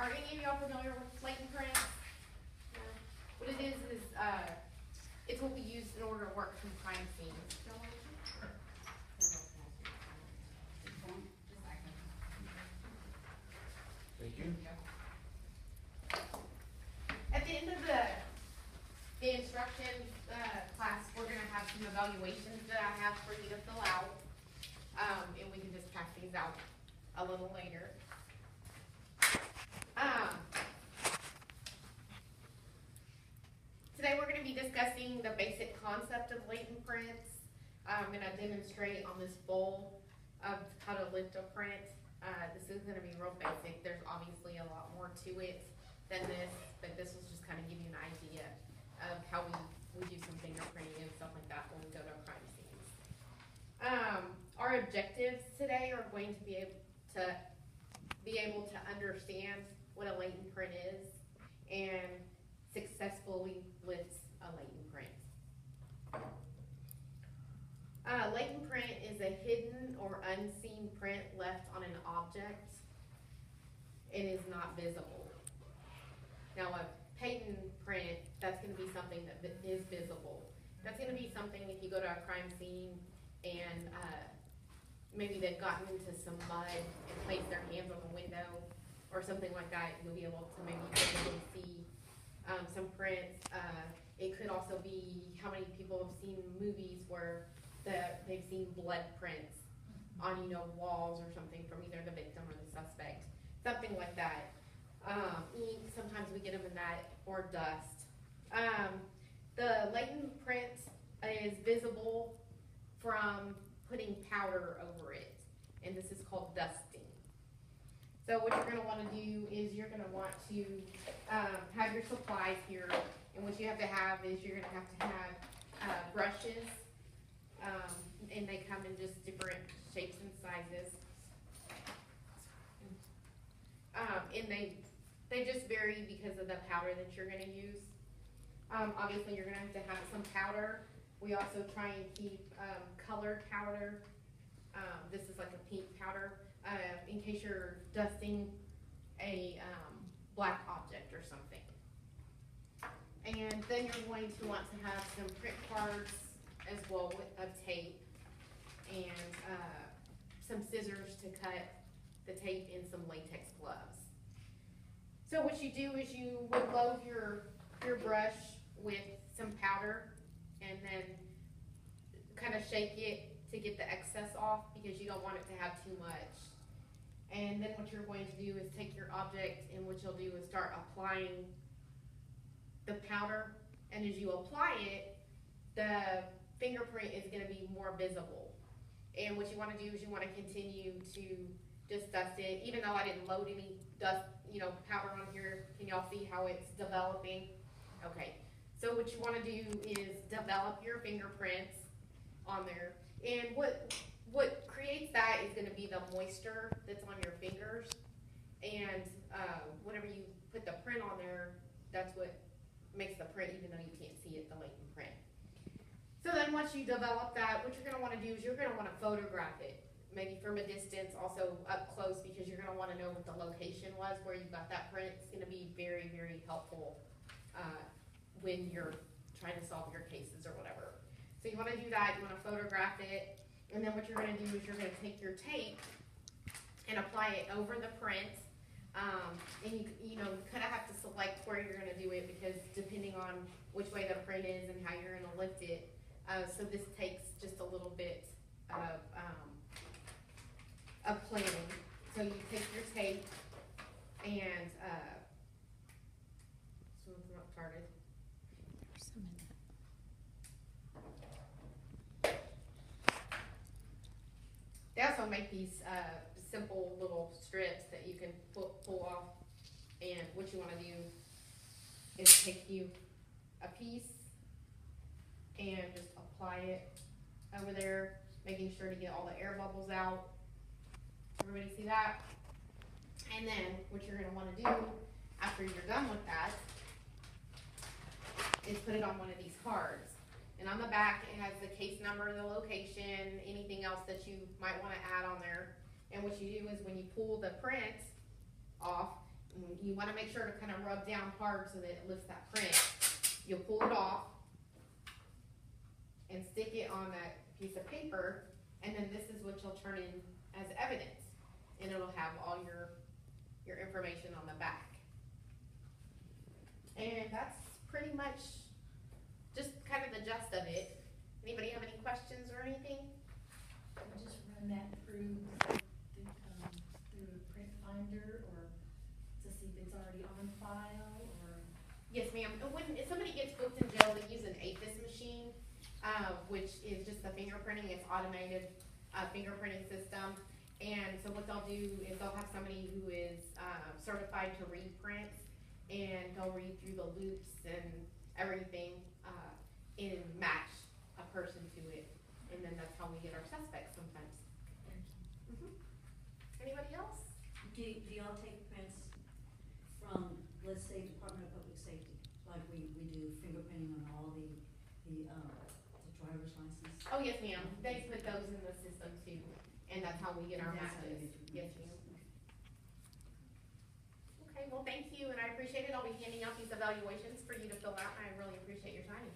are any of y'all familiar with latent print? No. What it is it's what we use in order to work from crime scenes. Thank you. At the end of the instruction class, we're going to have some evaluations that I have for you to fill out, and we can just pass these out a little later. Today we're going to be discussing the basic concept of latent prints. I'm going to demonstrate on this bowl of how to lift a print. This is going to be real basic. There's obviously a lot more to it than this, but this will just kind of give you an idea of how we do some fingerprinting and stuff like that when we go to crime scenes. Our objectives today are going to be able to understand what a latent print is and successfully lifts a latent print. Latent print is a hidden or unseen print left on an object. It is not visible. Now a patent print, that's going to be something that is visible. That's going to be something if you go to a crime scene and maybe they've gotten into some mud and placed their hands on the window or something like that, you'll be able to maybe visually see some prints. It could also be how many people have seen movies where they've seen blood prints on, walls or something from either the victim or the suspect, something like that. Ink, sometimes we get them in that, or dust. The latent print is visible from putting powder over it, and this is called dusting. So what you're going to want to do is you're going to want to have your supplies here, and what you have to have is you're going to have brushes, and they come in just different shapes and sizes, and they just vary because of the powder that you're going to use. Obviously you're going to have some powder. We also try and keep colored powder. This is like a pink powder, in case you're dusting a black object or something. And then you're going to want to have some print cards as well of tape and some scissors to cut the tape in some latex gloves. So what you do is you would load your brush with some powder and then kind of shake it to get the excess off because you don't want it to have too much. And then what you're going to do is take your object, and what you'll do is start applying the powder, and as you apply it, the fingerprint is going to be more visible. And what you want to do is you want to continue to just dust it. Even though I didn't load any dust, powder on here, can y'all see how it's developing? Okay, so what you want to do is develop your fingerprints on there, and what creates that is going to be the moisture that's on your fingers, and whenever you put the print on there, that's what makes the print, even though you can't see it, the latent print. So then once you develop that, what you're going to want to do is you're going to want to photograph it, maybe from a distance, also up close, because you're going to want to know what the location was where you got that print. It's going to be very, very helpful when you're trying to solve your cases or whatever. So you want to do that, you want to photograph it, and then what you're going to do is you're going to take your tape and apply it over the print. And you kind of have to select where you're going to do it, because depending on which way the print is and how you're going to lift it, so this takes just a little bit of planning. So you take your tape and someone's not started. There's some in it. They also make these simple little strips that you can pull off, and what you want to do is take you a piece and just apply it over there, making sure to get all the air bubbles out. Everybody see that? And then what you're going to want to do after you're done with that is put it on one of these cards. And on the back it has the case number, the location, anything else that you might want to add on there. And what you do is when you pull the print off, You wanna make sure to kinda rub down hard so that it lifts that print. You'll pull it off and stick it on that piece of paper, and then this is what you'll turn in as evidence. And it'll have all your information on the back. And that's pretty much just kind of the gist of it. Anybody have any questions or anything? Just run that through Print Finder, or to see if it's already on file, or? Yes, ma'am. If somebody gets booked in jail, they use an APHIS machine, which is just the fingerprinting. It's automated fingerprinting system. And so what they'll do is they'll have somebody who is certified to read prints, and they'll read through the loops and everything and match a person to it. And then that's how we get our suspects sometimes. Anybody else? Do y'all take prints from, let's say, Department of Public Safety, like we do fingerprinting on all the driver's license? Oh, yes, ma'am. They put those in the system too, and that's how we get our That's how you matches. get your Yes, ma'am. matches. Okay, well, thank you, and I appreciate it. I'll be handing out these evaluations for you to fill out, and I really appreciate your time.